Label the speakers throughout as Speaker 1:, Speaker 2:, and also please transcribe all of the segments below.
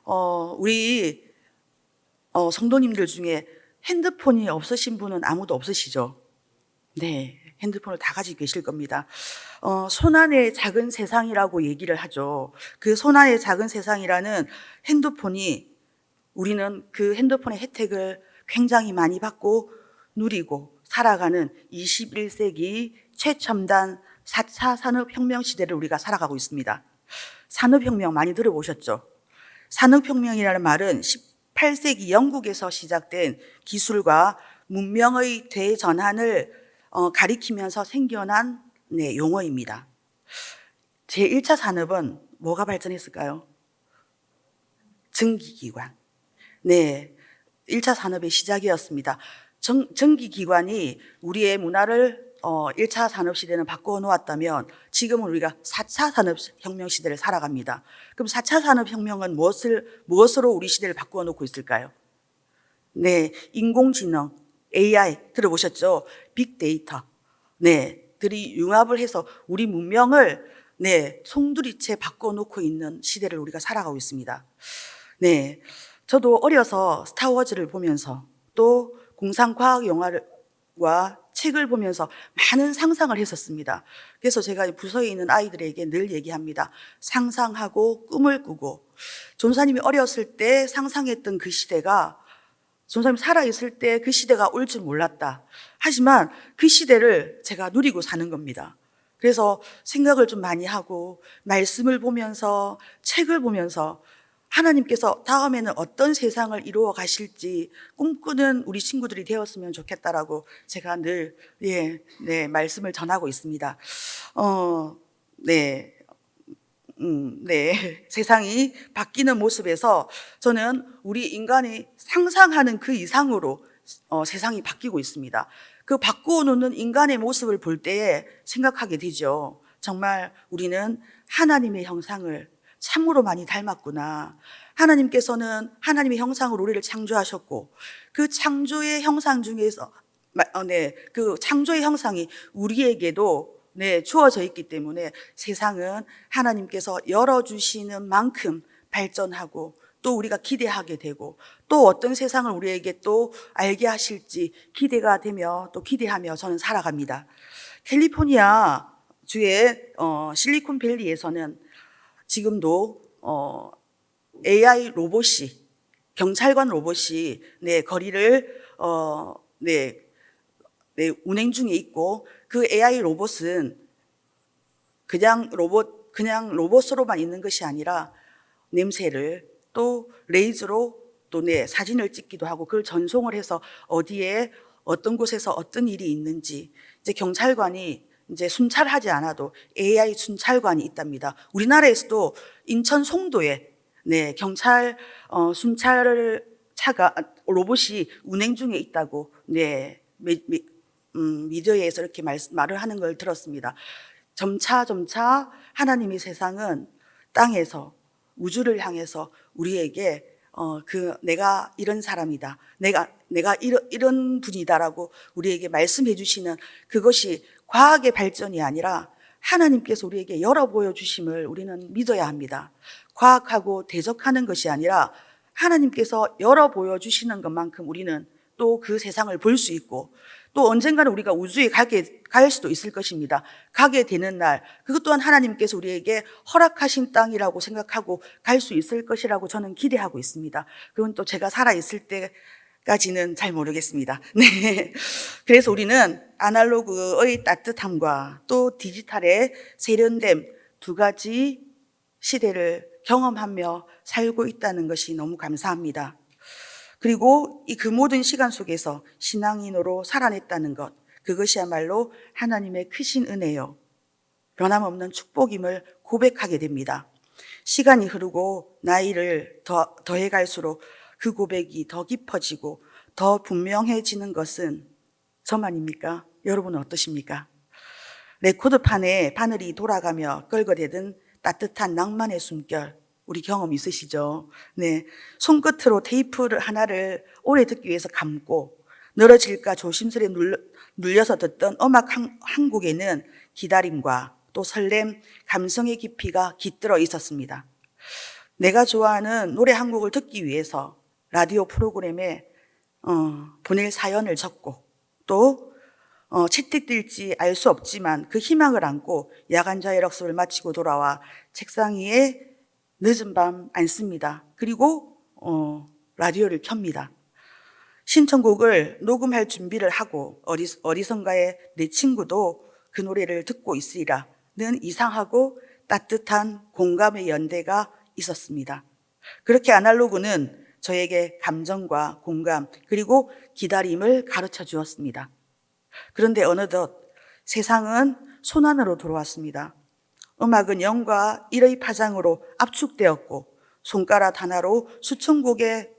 Speaker 1: 우리 성도님들 중에 핸드폰이 없으신 분은 아무도 없으시죠? 네, 핸드폰을 다 가지고 계실 겁니다. 손안의 작은 세상이라고 얘기를 하죠. 그 손안의 작은 세상이라는 핸드폰이 우리는 그 핸드폰의 혜택을 굉장히 많이 받고 누리고 살아가는 21세기 최첨단 4차 산업혁명 시대를 우리가 살아가고 있습니다. 산업혁명 많이 들어보셨죠? 산업혁명이라는 말은 18세기 영국에서 시작된 기술과 문명의 대전환을 가리키면서 생겨난 용어입니다. 제1차 산업은 뭐가 발전했을까요? 전기기관. 네, 1차 산업의 시작이었습니다. 전기기관이 우리의 문화를 1차 산업시대는 바꾸어 놓았다면 지금은 우리가 4차 산업혁명 시대를 살아갑니다. 그럼 4차 산업혁명은 무엇으로 우리 시대를 바꾸어 놓고 있을까요? 네, 인공지능, AI 들어보셨죠? 빅데이터. 네, 들이 융합을 해서 우리 문명을 송두리째 바꾸어 놓고 있는 시대를 우리가 살아가고 있습니다. 네, 저도 어려서 스타워즈를 보면서 또 공상과학 영화와 책을 보면서 많은 상상을 했었습니다. 그래서 제가 부서에 있는 아이들에게 늘 얘기합니다. 상상하고 꿈을 꾸고. 전사님이 어렸을 때 상상했던 그 시대가 전사님 살아있을 때 그 시대가 올 줄 몰랐다. 하지만 그 시대를 제가 누리고 사는 겁니다. 그래서 생각을 좀 많이 하고 말씀을 보면서 책을 보면서 하나님께서 다음에는 어떤 세상을 이루어 가실지 꿈꾸는 우리 친구들이 되었으면 좋겠다라고 제가 늘 말씀을 전하고 있습니다. 세상이 바뀌는 모습에서 저는 우리 인간이 상상하는 그 이상으로 세상이 바뀌고 있습니다. 그 바꾸어 놓는 인간의 모습을 볼 때에 생각하게 되죠. 정말 우리는 하나님의 형상을 참으로 많이 닮았구나. 하나님께서는 하나님의 형상으로 우리를 창조하셨고 그 창조의 형상 중에서 그 창조의 형상이 우리에게도 주어져 있기 때문에 세상은 하나님께서 열어주시는 만큼 발전하고 또 우리가 기대하게 되고 또 어떤 세상을 우리에게 또 알게 하실지 기대가 되며 또 기대하며 저는 살아갑니다. 캘리포니아 주의 실리콘밸리에서는 지금도 AI 로봇이 경찰관 로봇이 거리를 운행 중에 있고 그 AI 로봇은 그냥 로봇으로만 있는 것이 아니라 냄새를 또 레이저로 또 사진을 찍기도 하고 그걸 전송을 해서 어디에 어떤 곳에서 어떤 일이 있는지 이제 경찰관이 이제 순찰하지 않아도 AI 순찰관이 있답니다. 우리나라에서도 인천 송도에 경찰 순찰 차가 로봇이 운행 중에 있다고 미디어에서 이렇게 말을 하는 걸 들었습니다. 점차 하나님의 세상은 땅에서 우주를 향해서 우리에게 내가 이런 사람이다. 내가 이런 분이다라고 우리에게 말씀해 주시는 그것이 과학의 발전이 아니라 하나님께서 우리에게 열어 보여 주심을 우리는 믿어야 합니다. 과학하고 대적하는 것이 아니라 하나님께서 열어 보여 주시는 것만큼 우리는 또 그 세상을 볼 수 있고 또 언젠가는 우리가 우주에 갈 수도 있을 것입니다. 가게 되는 날, 그것 또한 하나님께서 우리에게 허락하신 땅이라고 생각하고 갈 수 있을 것이라고 저는 기대하고 있습니다. 그건 또 제가 살아있을 때까지는 잘 모르겠습니다. 네. 그래서 우리는 아날로그의 따뜻함과 또 디지털의 세련됨 두 가지 시대를 경험하며 살고 있다는 것이 너무 감사합니다. 그리고 그 모든 시간 속에서 신앙인으로 살아냈다는 것, 그것이야말로 하나님의 크신 은혜요, 변함없는 축복임을 고백하게 됩니다. 시간이 흐르고 나이를 더해갈수록 그 고백이 더 깊어지고 더 분명해지는 것은 저만입니까? 여러분은 어떠십니까? 레코드판에 바늘이 돌아가며 끌어대던 따뜻한 낭만의 숨결, 우리 경험 있으시죠? 네. 손끝으로 테이프를 하나를 오래 듣기 위해서 감고 늘어질까 조심스레 눌려서 듣던 음악 한 곡에는 기다림과 또 설렘, 감성의 깊이가 깃들어 있었습니다. 내가 좋아하는 노래 한 곡을 듣기 위해서 라디오 프로그램에 보낼 사연을 적고 또 채택될지 알 수 없지만 그 희망을 안고 야간 자율학습을 마치고 돌아와 책상 위에 늦은 밤 앉습니다. 그리고 라디오를 켭니다. 신청곡을 녹음할 준비를 하고 어디선가에 내 친구도 그 노래를 듣고 있으리라는 이상하고 따뜻한 공감의 연대가 있었습니다. 그렇게 아날로그는 저에게 감정과 공감 그리고 기다림을 가르쳐 주었습니다. 그런데 어느덧 세상은 손안으로 들어왔습니다. 음악은 0과 1의 파장으로 압축되었고 손가락 하나로 수천 곡의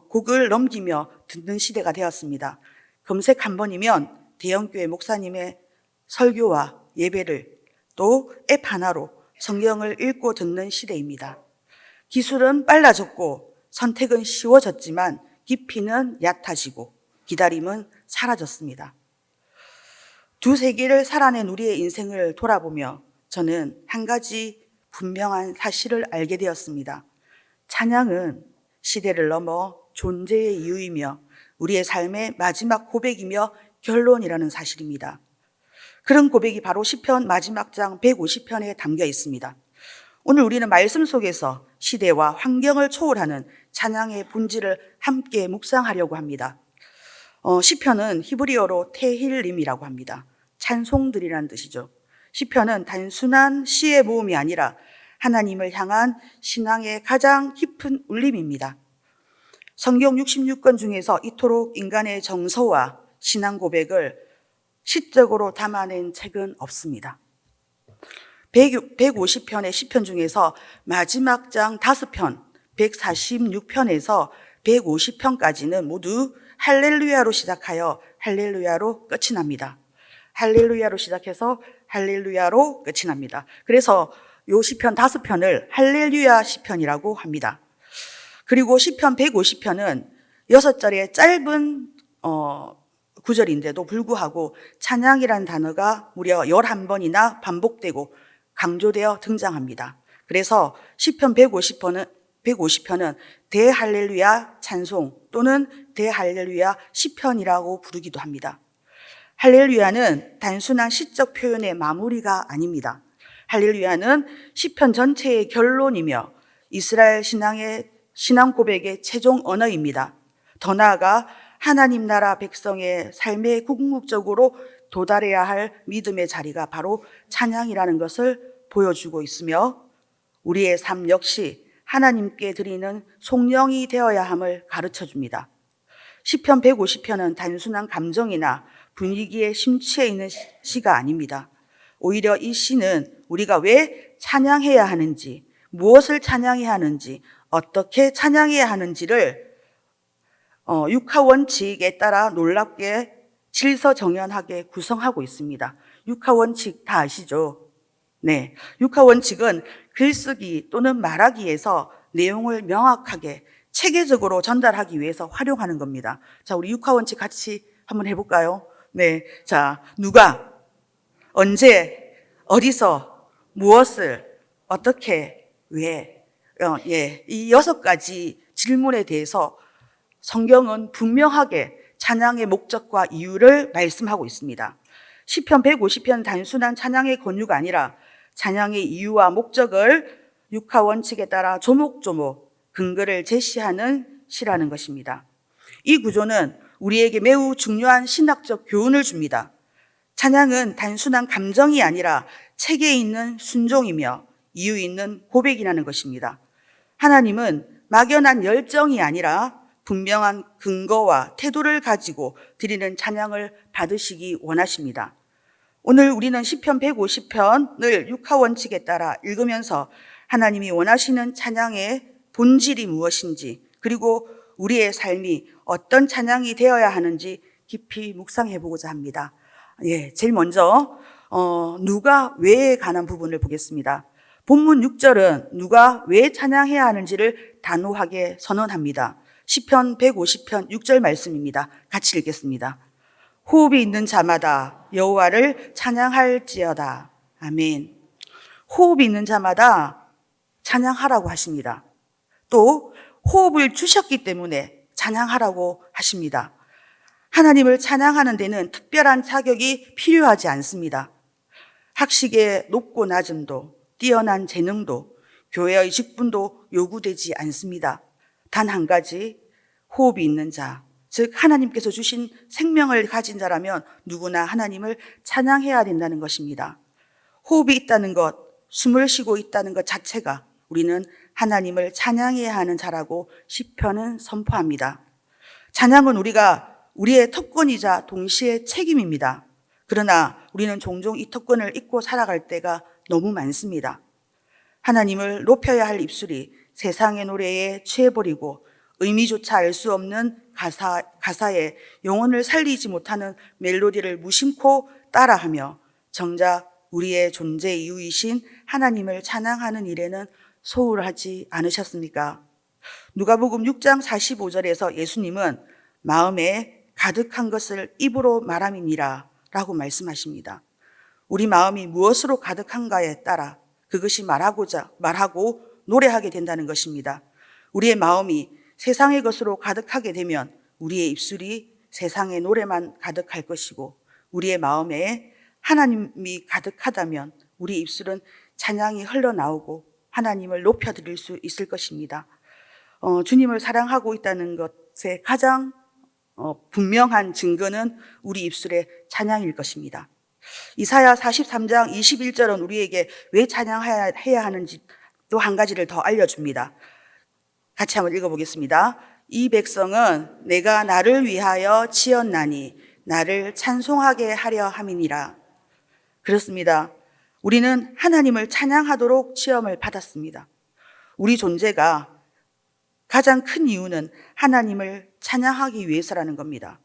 Speaker 1: 곡을 넘기며 듣는 시대가 되었습니다. 검색 한 번이면 대형교회 목사님의 설교와 예배를 또 앱 하나로 성경을 읽고 듣는 시대입니다. 기술은 빨라졌고 선택은 쉬워졌지만 깊이는 얕아지고 기다림은 사라졌습니다. 두 세기를 살아낸 우리의 인생을 돌아보며 저는 한 가지 분명한 사실을 알게 되었습니다. 찬양은 시대를 넘어 존재의 이유이며 우리의 삶의 마지막 고백이며 결론이라는 사실입니다. 그런 고백이 바로 시편 마지막 장 150편에 담겨 있습니다. 오늘 우리는 말씀 속에서 시대와 환경을 초월하는 찬양의 본질을 함께 묵상하려고 합니다. 시편은 히브리어로 테힐림이라고 합니다. 찬송들이라는 뜻이죠. 시편은 단순한 시의 모음이 아니라 하나님을 향한 신앙의 가장 깊은 울림입니다. 성경 66권 중에서 이토록 인간의 정서와 신앙 고백을 시적으로 담아낸 책은 없습니다. 150편의 시편 중에서 마지막 장 5편, 146편에서 150편까지는 모두 할렐루야로 시작하여 할렐루야로 끝이 납니다. 할렐루야로 시작해서 할렐루야로 끝이 납니다. 그래서 요 시편 5편을 할렐루야 시편이라고 합니다. 그리고 시편 150편은 6절의 짧은 구절인데도 불구하고 찬양이라는 단어가 무려 11번이나 반복되고 강조되어 등장합니다. 그래서 시편 150편은 대할렐루야 찬송 또는 대할렐루야 시편이라고 부르기도 합니다. 할렐루야는 단순한 시적 표현의 마무리가 아닙니다. 할렐루야는 시편 전체의 결론이며 이스라엘 신앙의 신앙 고백의 최종 언어입니다. 더 나아가 하나님 나라 백성의 삶에 궁극적으로 도달해야 할 믿음의 자리가 바로 찬양이라는 것을 보여주고 있으며 우리의 삶 역시 하나님께 드리는 송영이 되어야 함을 가르쳐 줍니다. 시편 150편은 단순한 감정이나 분위기에 심취해 있는 시가 아닙니다. 오히려 이 시는 우리가 왜 찬양해야 하는지, 무엇을 찬양해야 하는지, 어떻게 찬양해야 하는지를 육하 원칙에 따라 놀랍게 질서정연하게 구성하고 있습니다. 육하 원칙 다 아시죠? 네. 육하 원칙은 글쓰기 또는 말하기에서 내용을 명확하게 체계적으로 전달하기 위해서 활용하는 겁니다. 자, 우리 육하 원칙 같이 한번 해볼까요? 네. 자, 누가, 언제, 어디서, 무엇을, 어떻게, 왜, 이 6가지 질문에 대해서 성경은 분명하게 찬양의 목적과 이유를 말씀하고 있습니다. 시편 150편 단순한 찬양의 권유가 아니라 찬양의 이유와 목적을 육하 원칙에 따라 조목조목 근거를 제시하는 시라는 것입니다. 이 구조는 우리에게 매우 중요한 신학적 교훈을 줍니다. 찬양은 단순한 감정이 아니라 체계 있는 순종이며 이유 있는 고백이라는 것입니다. 하나님은 막연한 열정이 아니라 분명한 근거와 태도를 가지고 드리는 찬양을 받으시기 원하십니다. 오늘 우리는 시편 150편을 육하 원칙에 따라 읽으면서 하나님이 원하시는 찬양의 본질이 무엇인지 그리고 우리의 삶이 어떤 찬양이 되어야 하는지 깊이 묵상해 보고자 합니다. 제일 먼저 누가 왜에 관한 부분을 보겠습니다. 본문 6절은 누가 왜 찬양해야 하는지를 단호하게 선언합니다. 시편 150편 6절 말씀입니다. 같이 읽겠습니다. 호흡이 있는 자마다 여호와를 찬양할지어다. 아멘. 호흡이 있는 자마다 찬양하라고 하십니다. 또 호흡을 주셨기 때문에 찬양하라고 하십니다. 하나님을 찬양하는 데는 특별한 자격이 필요하지 않습니다. 학식의 높고 낮음도, 뛰어난 재능도, 교회의 직분도 요구되지 않습니다. 단 한 가지, 호흡이 있는 자, 즉 하나님께서 주신 생명을 가진 자라면 누구나 하나님을 찬양해야 된다는 것입니다. 호흡이 있다는 것, 숨을 쉬고 있다는 것 자체가 우리는 하나님을 찬양해야 하는 자라고 시편은 선포합니다. 찬양은 우리의 특권이자 동시에 책임입니다. 그러나 우리는 종종 이 특권을 잊고 살아갈 때가 너무 많습니다. 하나님을 높여야 할 입술이 세상의 노래에 취해버리고 의미조차 알 수 없는 가사에 영혼을 살리지 못하는 멜로디를 무심코 따라하며 정작 우리의 존재 이유이신 하나님을 찬양하는 일에는 소홀하지 않으셨습니까? 누가복음 6장 45절에서 예수님은 마음에 가득한 것을 입으로 말함이니라 라고 말씀하십니다. 우리 마음이 무엇으로 가득한가에 따라 그것이 말하고 노래하게 된다는 것입니다. 우리의 마음이 세상의 것으로 가득하게 되면 우리의 입술이 세상의 노래만 가득할 것이고, 우리의 마음에 하나님이 가득하다면 우리 입술은 찬양이 흘러나오고 하나님을 높여드릴 수 있을 것입니다. 주님을 사랑하고 있다는 것의 가장 분명한 증거는 우리 입술의 찬양일 것입니다. 이사야 43장 21절은 우리에게 왜 찬양해야 하는지 또 한 가지를 더 알려줍니다. 같이 한번 읽어보겠습니다. 이 백성은 내가 나를 위하여 지었나니 나를 찬송하게 하려 함이니라. 그렇습니다. 우리는 하나님을 찬양하도록 지음을 받았습니다. 우리 존재가 가장 큰 이유는 하나님을 찬양하기 위해서라는 겁니다.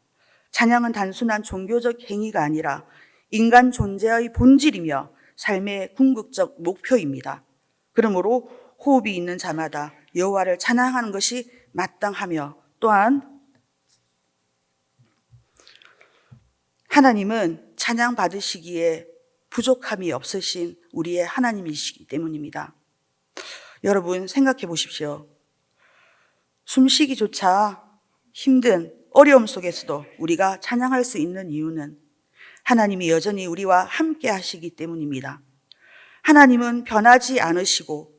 Speaker 1: 찬양은 단순한 종교적 행위가 아니라 인간 존재의 본질이며 삶의 궁극적 목표입니다. 그러므로 호흡이 있는 자마다 여호와를 찬양하는 것이 마땅하며, 또한 하나님은 찬양 받으시기에 부족함이 없으신 우리의 하나님이시기 때문입니다. 여러분 생각해 보십시오. 숨쉬기조차 힘든 어려움 속에서도 우리가 찬양할 수 있는 이유는 하나님이 여전히 우리와 함께 하시기 때문입니다. 하나님은 변하지 않으시고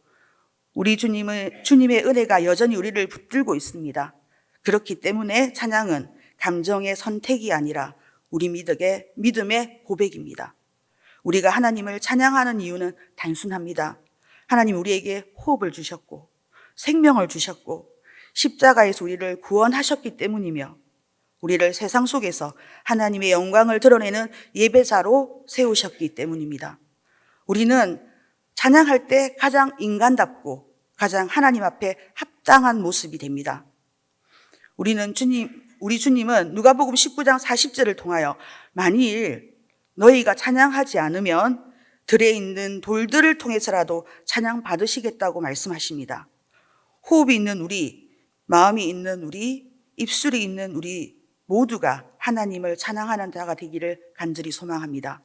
Speaker 1: 우리 주님의 은혜가 여전히 우리를 붙들고 있습니다. 그렇기 때문에 찬양은 감정의 선택이 아니라 우리 믿음의 고백입니다. 우리가 하나님을 찬양하는 이유는 단순합니다. 하나님 우리에게 호흡을 주셨고 생명을 주셨고 십자가에서 우리를 구원하셨기 때문이며, 우리를 세상 속에서 하나님의 영광을 드러내는 예배자로 세우셨기 때문입니다. 우리는 찬양할 때 가장 인간답고 가장 하나님 앞에 합당한 모습이 됩니다. 우리 주님은 누가복음 19장 40절을 통하여 만일 너희가 찬양하지 않으면 들에 있는 돌들을 통해서라도 찬양 받으시겠다고 말씀하십니다. 호흡이 있는 우리, 마음이 있는 우리, 입술이 있는 우리 모두가 하나님을 찬양하는 자가 되기를 간절히 소망합니다.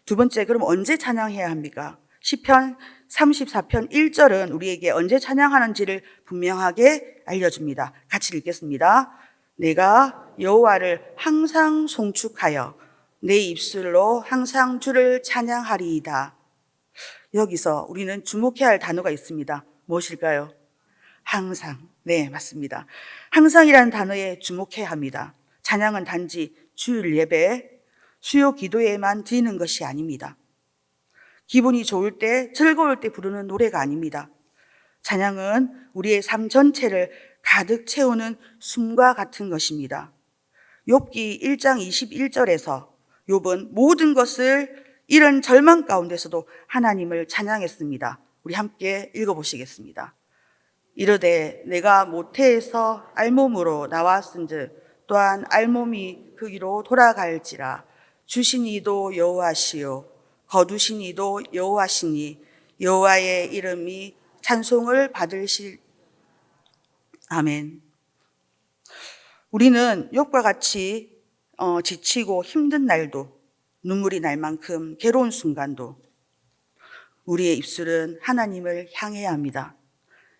Speaker 1: 두 번째, 그럼 언제 찬양해야 합니까? 시편 34편 1절은 우리에게 언제 찬양하는지를 분명하게 알려줍니다. 같이 읽겠습니다. 내가 여호와를 항상 송축하여 내 입술로 항상 주를 찬양하리이다. 여기서 우리는 주목해야 할 단어가 있습니다. 무엇일까요? 항상. 네, 맞습니다. 항상이라는 단어에 주목해야 합니다. 찬양은 단지 주일 예배, 수요 기도에만 드리는 것이 아닙니다. 기분이 좋을 때, 즐거울 때 부르는 노래가 아닙니다. 찬양은 우리의 삶 전체를 가득 채우는 숨과 같은 것입니다. 욥기 1장 21절에서 욥은 모든 것을 잃은 절망 가운데서도 하나님을 찬양했습니다. 우리 함께 읽어보시겠습니다. 이르되 내가 모태에서 알몸으로 나왔은즉 또한 알몸이 그기로 돌아갈지라. 주신 이도 여호와시요 거두신 이도 여호와시니 여호와의 이름이 찬송을 받으실. 아멘. 우리는 욥과 같이 지치고 힘든 날도, 눈물이 날 만큼 괴로운 순간도 우리의 입술은 하나님을 향해야 합니다.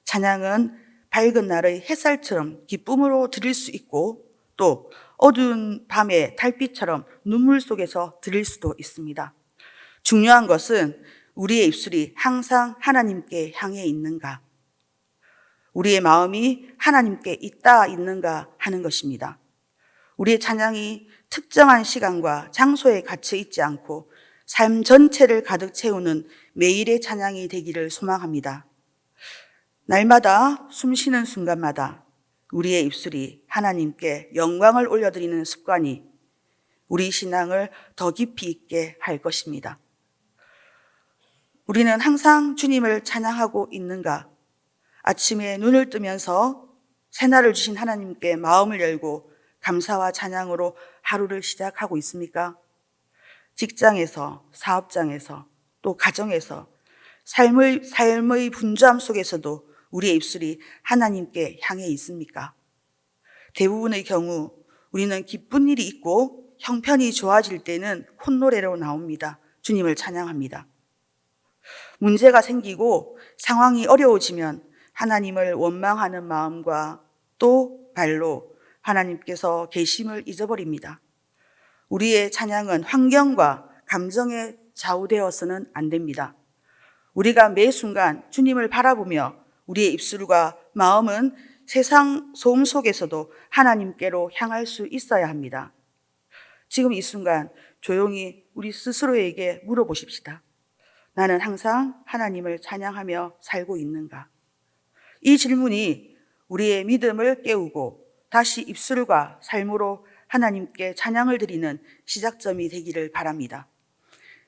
Speaker 1: 찬양은 밝은 날의 햇살처럼 기쁨으로 드릴 수 있고 또 어두운 밤의 달빛처럼 눈물 속에서 드릴 수도 있습니다. 중요한 것은 우리의 입술이 항상 하나님께 향해 있는가, 우리의 마음이 하나님께 있는가 하는 것입니다. 우리의 찬양이 특정한 시간과 장소에 갇혀 있지 않고 삶 전체를 가득 채우는 매일의 찬양이 되기를 소망합니다. 날마다 숨쉬는 순간마다 우리의 입술이 하나님께 영광을 올려드리는 습관이 우리 신앙을 더 깊이 있게 할 것입니다. 우리는 항상 주님을 찬양하고 있는가? 아침에 눈을 뜨면서 새날을 주신 하나님께 마음을 열고 감사와 찬양으로 하루를 시작하고 있습니까? 직장에서, 사업장에서, 또 가정에서, 삶의 분주함 속에서도 우리의 입술이 하나님께 향해 있습니까? 대부분의 경우 우리는 기쁜 일이 있고 형편이 좋아질 때는 콧노래로 나옵니다. 주님을 찬양합니다. 문제가 생기고 상황이 어려워지면 하나님을 원망하는 마음과 또 발로 하나님께서 계심을 잊어버립니다. 우리의 찬양은 환경과 감정에 좌우되어서는 안 됩니다. 우리가 매 순간 주님을 바라보며 우리의 입술과 마음은 세상 소음 속에서도 하나님께로 향할 수 있어야 합니다. 지금 이 순간 조용히 우리 스스로에게 물어보십시다. 나는 항상 하나님을 찬양하며 살고 있는가? 이 질문이 우리의 믿음을 깨우고 다시 입술과 삶으로 하나님께 찬양을 드리는 시작점이 되기를 바랍니다.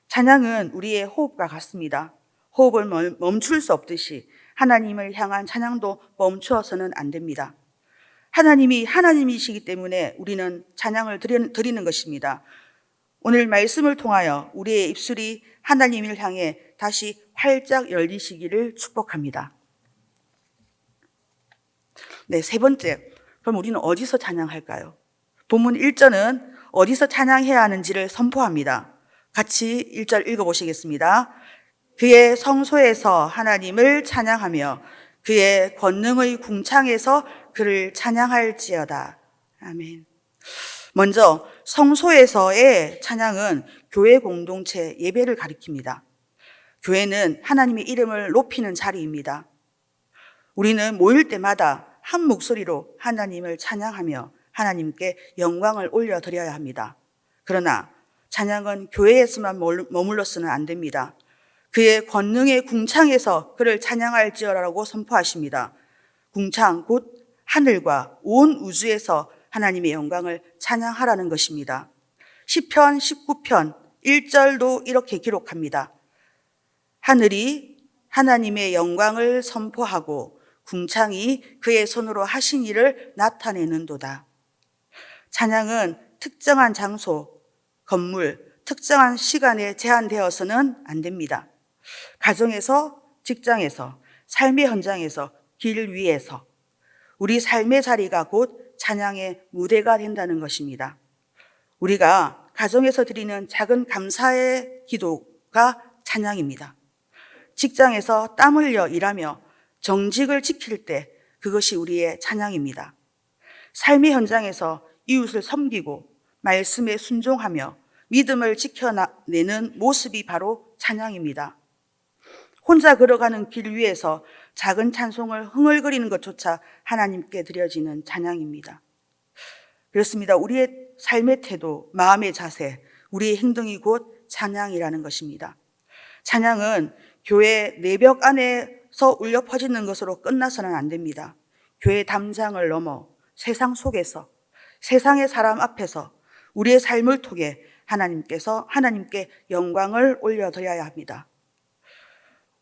Speaker 1: 찬양은 우리의 호흡과 같습니다. 호흡을 멈출 수 없듯이 하나님을 향한 찬양도 멈추어서는 안 됩니다. 하나님이 하나님이시기 때문에 우리는 찬양을 드리는 것입니다. 오늘 말씀을 통하여 우리의 입술이 하나님을 향해 다시 활짝 열리시기를 축복합니다. 네, 세 번째. 그럼 우리는 어디서 찬양할까요? 본문 1절은 어디서 찬양해야 하는지를 선포합니다. 같이 1절 읽어보시겠습니다. 그의 성소에서 하나님을 찬양하며 그의 권능의 궁창에서 그를 찬양할지어다. 아멘. 먼저 성소에서의 찬양은 교회 공동체 예배를 가리킵니다. 교회는 하나님의 이름을 높이는 자리입니다. 우리는 모일 때마다 한 목소리로 하나님을 찬양하며 하나님께 영광을 올려드려야 합니다. 그러나 찬양은 교회에서만 머물러서는 안 됩니다. 그의 권능의 궁창에서 그를 찬양할지어라고 선포하십니다. 궁창 곧 하늘과 온 우주에서 하나님의 영광을 찬양하라는 것입니다. 시편 19편 1절도 이렇게 기록합니다. 하늘이 하나님의 영광을 선포하고 궁창이 그의 손으로 하신 일을 나타내는도다. 찬양은 특정한 장소, 건물, 특정한 시간에 제한되어서는 안 됩니다. 가정에서, 직장에서, 삶의 현장에서, 길 위에서 우리 삶의 자리가 곧 찬양의 무대가 된다는 것입니다. 우리가 가정에서 드리는 작은 감사의 기도가 찬양입니다. 직장에서 땀 흘려 일하며 정직을 지킬 때 그것이 우리의 찬양입니다. 삶의 현장에서 이웃을 섬기고 말씀에 순종하며 믿음을 지켜내는 모습이 바로 찬양입니다. 혼자 걸어가는 길 위에서 작은 찬송을 흥얼거리는 것조차 하나님께 드려지는 찬양입니다. 그렇습니다. 우리의 삶의 태도, 마음의 자세, 우리의 행동이 곧 찬양이라는 것입니다. 찬양은 교회 내벽 안에서 울려 퍼지는 것으로 끝나서는 안 됩니다. 교회 담장을 넘어 세상 속에서, 세상의 사람 앞에서 우리의 삶을 통해 하나님께 영광을 올려드려야 합니다.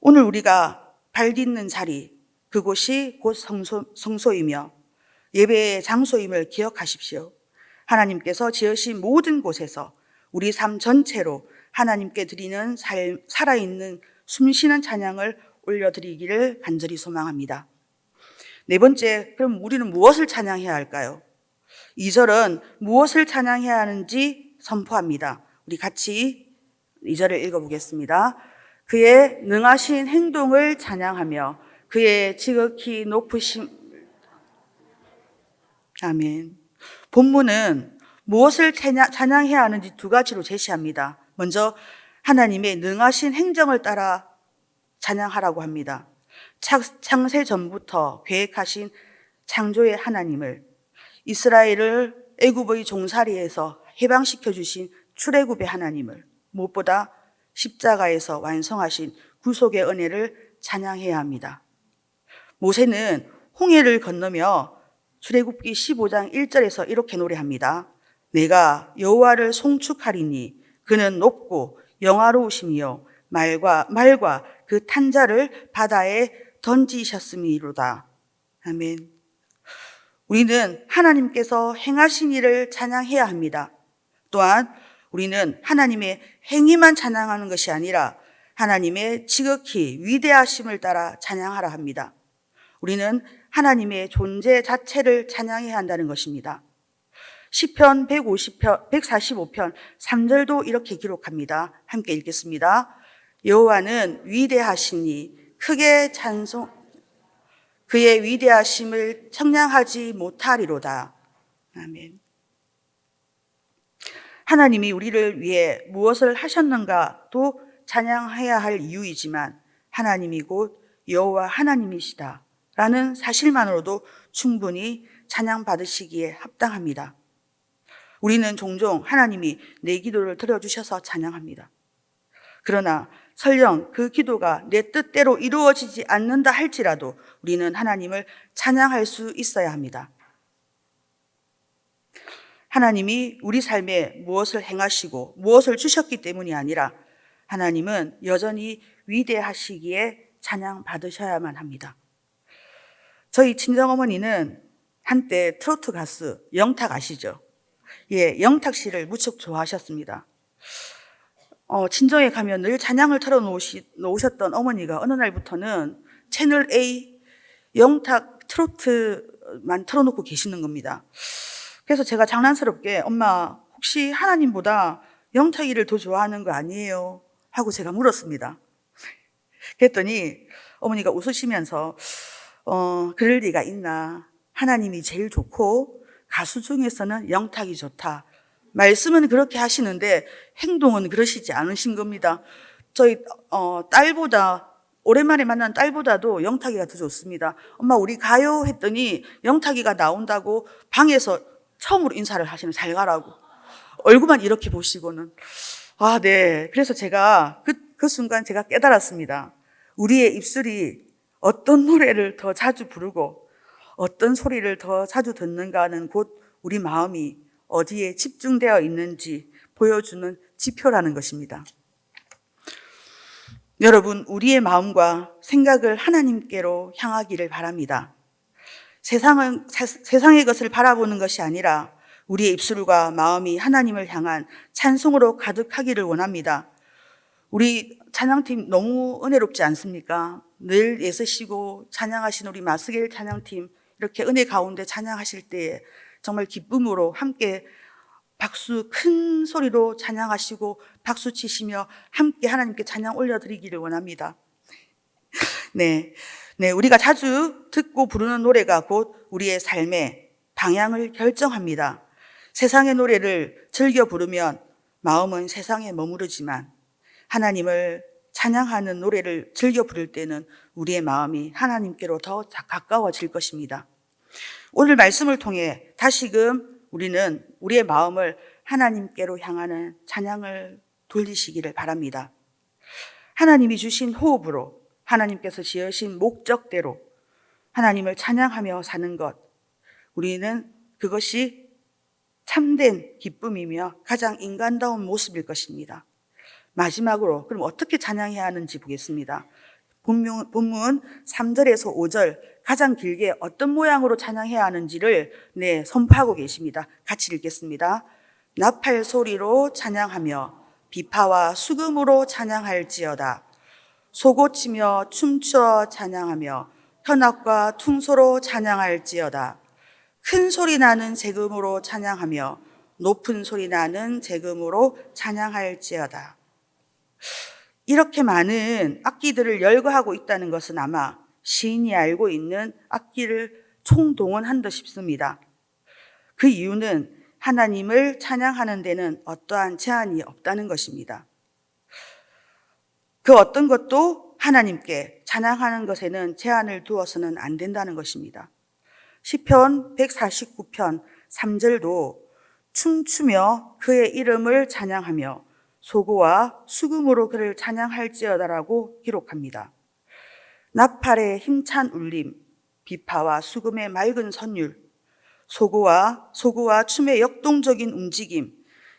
Speaker 1: 오늘 우리가 발 딛는 자리, 그곳이 곧 성소이며 예배의 장소임을 기억하십시오. 하나님께서 지으신 모든 곳에서 우리 삶 전체로 하나님께 드리는 살아있는 숨쉬는 찬양을 올려드리기를 간절히 소망합니다. 네 번째, 그럼 우리는 무엇을 찬양해야 할까요? 2절은 무엇을 찬양해야 하는지 선포합니다. 우리 같이 2절을 읽어보겠습니다. 그의 능하신 행동을 찬양하며 그의 지극히 높으심을 아멘. 본문은 무엇을 찬양해야 하는지 두 가지로 제시합니다. 먼저 하나님의 능하신 행정을 따라 찬양하라고 합니다. 창세 전부터 계획하신 창조의 하나님을, 이스라엘을 애굽의 종살이에서 해방시켜 주신 출애굽의 하나님을, 무엇보다 십자가에서 완성하신 구속의 은혜를 찬양해야 합니다. 모세는 홍해를 건너며 출애굽기 15장 1절에서 이렇게 노래합니다. 내가 여호와를 송축하리니 그는 높고 영화로우시며 말과 그 탄자를 바다에 던지셨음이로다. 아멘. 우리는 하나님께서 행하신 일을 찬양해야 합니다. 또한 우리는 하나님의 행위만 찬양하는 것이 아니라 하나님의 지극히 위대하심을 따라 찬양하라 합니다. 우리는 하나님의 존재 자체를 찬양해야 한다는 것입니다. 시편 145편 3절도 이렇게 기록합니다. 함께 읽겠습니다. 여호와는 위대하시니 크게 그의 위대하심을 청량하지 못하리로다. 아멘. 하나님이 우리를 위해 무엇을 하셨는가도 찬양해야 할 이유이지만 하나님이 곧 여호와 하나님이시다라는 사실만으로도 충분히 찬양받으시기에 합당합니다. 우리는 종종 하나님이 내 기도를 들어주셔서 찬양합니다. 그러나 설령 그 기도가 내 뜻대로 이루어지지 않는다 할지라도 우리는 하나님을 찬양할 수 있어야 합니다. 하나님이 우리 삶에 무엇을 행하시고 무엇을 주셨기 때문이 아니라 하나님은 여전히 위대하시기에 찬양받으셔야만 합니다. 저희 친정어머니는 한때 트로트 가수 영탁 아시죠? 예, 영탁 씨를 무척 좋아하셨습니다. 친정에 가면 늘 찬양을 틀어놓으셨던 어머니가 어느 날부터는 채널 A 영탁 트로트만 틀어놓고 계시는 겁니다. 그래서 제가 장난스럽게 엄마 혹시 하나님보다 영탁이를 더 좋아하는 거 아니에요? 하고 제가 물었습니다. 그랬더니 어머니가 웃으시면서 그럴 리가 있나. 하나님이 제일 좋고 가수 중에서는 영탁이 좋다. 말씀은 그렇게 하시는데 행동은 그러시지 않으신 겁니다. 저희 딸보다 오랜만에 만난 딸보다도 영탁이가 더 좋습니다. 엄마 우리 가요 했더니 영탁이가 나온다고 방에서 처음으로 인사를 하시는 잘 가라고. 얼굴만 이렇게 보시고는. 아, 네. 그래서 제가 그 순간 제가 깨달았습니다. 우리의 입술이 어떤 노래를 더 자주 부르고 어떤 소리를 더 자주 듣는가는 곧 우리 마음이 어디에 집중되어 있는지 보여주는 지표라는 것입니다. 여러분, 우리의 마음과 생각을 하나님께로 향하기를 바랍니다. 세상의 것을 바라보는 것이 아니라 우리의 입술과 마음이 하나님을 향한 찬송으로 가득하기를 원합니다. 우리 찬양팀 너무 은혜롭지 않습니까? 늘 애쓰시고 찬양하신 우리 마스겔 찬양팀 이렇게 은혜 가운데 찬양하실 때에 정말 기쁨으로 함께 박수 큰 소리로 찬양하시고 박수 치시며 함께 하나님께 찬양 올려드리기를 원합니다. 네, 우리가 자주 듣고 부르는 노래가 곧 우리의 삶의 방향을 결정합니다. 세상의 노래를 즐겨 부르면 마음은 세상에 머무르지만 하나님을 찬양하는 노래를 즐겨 부를 때는 우리의 마음이 하나님께로 더 가까워질 것입니다. 오늘 말씀을 통해 다시금 우리는 우리의 마음을 하나님께로 향하는 찬양을 돌리시기를 바랍니다. 하나님이 주신 호흡으로 하나님께서 지으신 목적대로 하나님을 찬양하며 사는 것, 우리는 그것이 참된 기쁨이며 가장 인간다운 모습일 것입니다. 마지막으로 그럼 어떻게 찬양해야 하는지 보겠습니다. 본문 3절에서 5절 가장 길게 어떤 모양으로 찬양해야 하는지를 선포하고 계십니다. 같이 읽겠습니다. 나팔 소리로 찬양하며 비파와 수금으로 찬양할지어다. 소고치며 춤추어 찬양하며 현악과 퉁소로 찬양할지어다. 큰 소리 나는 재금으로 찬양하며 높은 소리 나는 재금으로 찬양할지어다. 이렇게 많은 악기들을 열거하고 있다는 것은 아마 시인이 알고 있는 악기를 총동원한 듯 싶습니다. 그 이유는 하나님을 찬양하는 데는 어떠한 제한이 없다는 것입니다. 그 어떤 것도 하나님께 찬양하는 것에는 제한을 두어서는 안 된다는 것입니다. 시편 149편 3절도 춤추며 그의 이름을 찬양하며 소고와 수금으로 그를 찬양할지어다라고 기록합니다. 나팔의 힘찬 울림, 비파와 수금의 맑은 선율, 소고와 춤의 역동적인 움직임,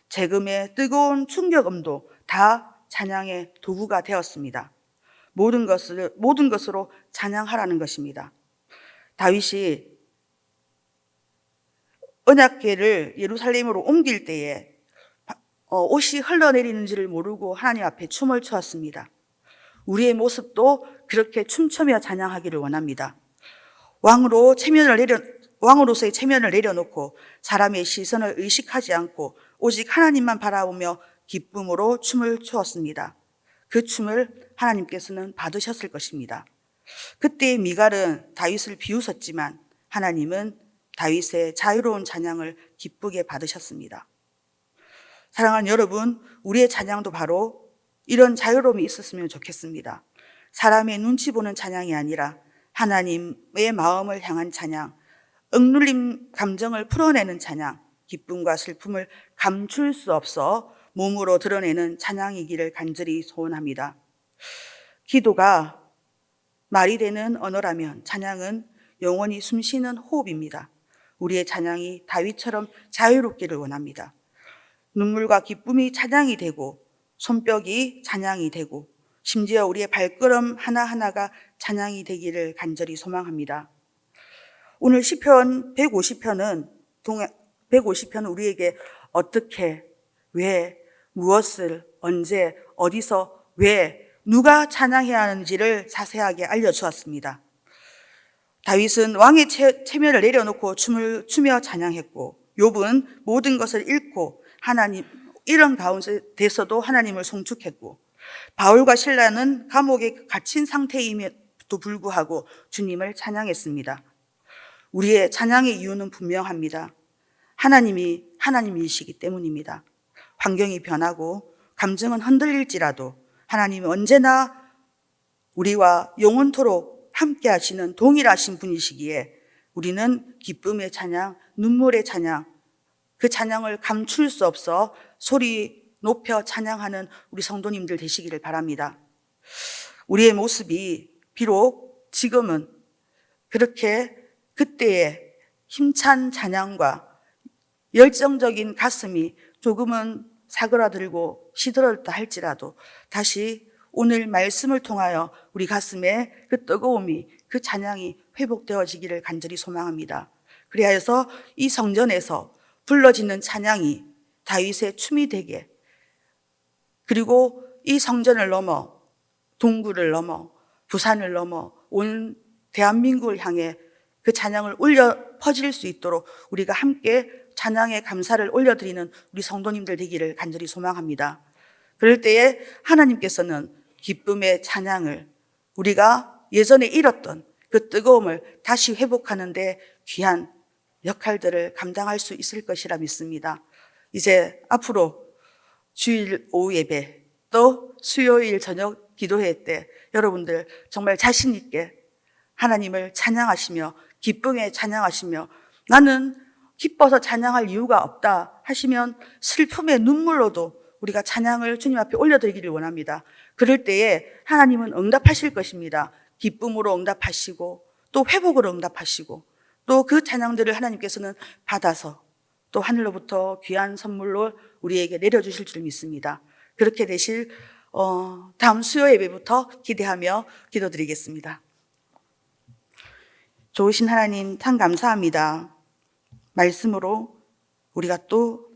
Speaker 1: 재금의 뜨거운 충격음도 다 찬양의 도구가 되었습니다. 모든 것으로 찬양하라는 것입니다. 다윗이 언약궤를 예루살렘으로 옮길 때에 옷이 흘러내리는지를 모르고 하나님 앞에 춤을 추었습니다. 우리의 모습도 그렇게 춤추며 찬양하기를 원합니다. 왕으로서의 체면을 내려놓고 사람의 시선을 의식하지 않고 오직 하나님만 바라보며 기쁨으로 춤을 추었습니다. 그 춤을 하나님께서는 받으셨을 것입니다. 그때 미갈은 다윗을 비웃었지만 하나님은 다윗의 자유로운 찬양을 기쁘게 받으셨습니다. 사랑하는 여러분, 우리의 찬양도 바로 이런 자유로움이 있었으면 좋겠습니다. 사람의 눈치 보는 찬양이 아니라 하나님의 마음을 향한 찬양, 억눌린 감정을 풀어내는 찬양, 기쁨과 슬픔을 감출 수 없어 몸으로 드러내는 찬양이기를 간절히 소원합니다. 기도가 말이 되는 언어라면 찬양은 영원히 숨쉬는 호흡입니다. 우리의 찬양이 다윗처럼 자유롭기를 원합니다. 눈물과 기쁨이 찬양이 되고 손뼉이 찬양이 되고 심지어 우리의 발걸음 하나하나가 찬양이 되기를 간절히 소망합니다. 오늘 시편 150편은 우리에게 어떻게, 왜, 무엇을, 언제, 어디서, 왜, 누가 찬양해야 하는지를 자세하게 알려주었습니다. 다윗은 왕의 체면을 내려놓고 춤을 추며 찬양했고, 욥은 모든 것을 잃고 이런 가운데서도 하나님을 송축했고, 바울과 실라는 감옥에 갇힌 상태임에도 불구하고 주님을 찬양했습니다. 우리의 찬양의 이유는 분명합니다. 하나님이 하나님이시기 때문입니다. 환경이 변하고 감정은 흔들릴지라도 하나님이 언제나 우리와 영원토록 함께 하시는 동일하신 분이시기에 우리는 기쁨의 찬양, 눈물의 찬양, 그 찬양을 감출 수 없어 소리 높여 찬양하는 우리 성도님들 되시기를 바랍니다. 우리의 모습이 비록 지금은 그렇게 그때의 힘찬 찬양과 열정적인 가슴이 조금은 사그라들고 시들었다 할지라도 다시 오늘 말씀을 통하여 우리 가슴에 그 뜨거움이, 그 찬양이 회복되어지기를 간절히 소망합니다. 그리하여서 이 성전에서 불러지는 찬양이 다윗의 춤이 되게, 그리고 이 성전을 넘어 동구를 넘어 부산을 넘어 온 대한민국을 향해 그 찬양을 울려 퍼질 수 있도록 우리가 함께 찬양의 감사를 올려드리는 우리 성도님들 되기를 간절히 소망합니다. 그럴 때에 하나님께서는 기쁨의 찬양을, 우리가 예전에 잃었던 그 뜨거움을 다시 회복하는 데 귀한 역할들을 감당할 수 있을 것이라 믿습니다. 이제 앞으로 주일 오후 예배 또 수요일 저녁 기도회 때 여러분들 정말 자신 있게 하나님을 찬양하시며 기쁨에 찬양하시며, 나는 기뻐서 찬양할 이유가 없다 하시면 슬픔의 눈물로도 우리가 찬양을 주님 앞에 올려드리기를 원합니다. 그럴 때에 하나님은 응답하실 것입니다. 기쁨으로 응답하시고 또 회복으로 응답하시고 또 그 찬양들을 하나님께서는 받아서 또 하늘로부터 귀한 선물로 우리에게 내려주실 줄 믿습니다. 그렇게 되실 다음 수요 예배부터 기대하며 기도드리겠습니다. 좋으신 하나님 참 감사합니다. 말씀으로 우리가 또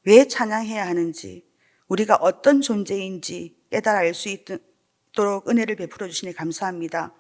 Speaker 1: 왜 찬양해야 하는지, 우리가 어떤 존재인지 깨달아 알 수 있도록 은혜를 베풀어 주시니 감사합니다.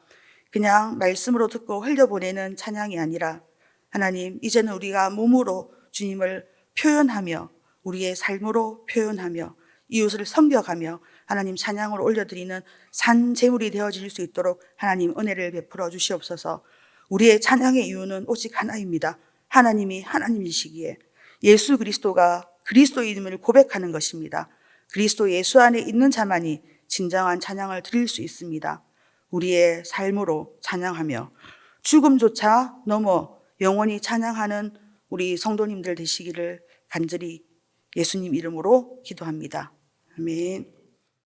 Speaker 1: 그냥 말씀으로 듣고 흘려보내는 찬양이 아니라 하나님, 이제는 우리가 몸으로 주님을 표현하며 우리의 삶으로 표현하며 이웃을 섬겨가며 하나님 찬양을 올려드리는 산 제물이 되어질 수 있도록 하나님 은혜를 베풀어 주시옵소서. 우리의 찬양의 이유는 오직 하나입니다. 하나님이 하나님이시기에 예수 그리스도가 그리스도인임을 고백하는 것입니다. 그리스도 예수 안에 있는 자만이 진정한 찬양을 드릴 수 있습니다. 우리의 삶으로 찬양하며 죽음조차 넘어 영원히 찬양하는 우리 성도님들 되시기를 간절히 예수님 이름으로 기도합니다. 아멘.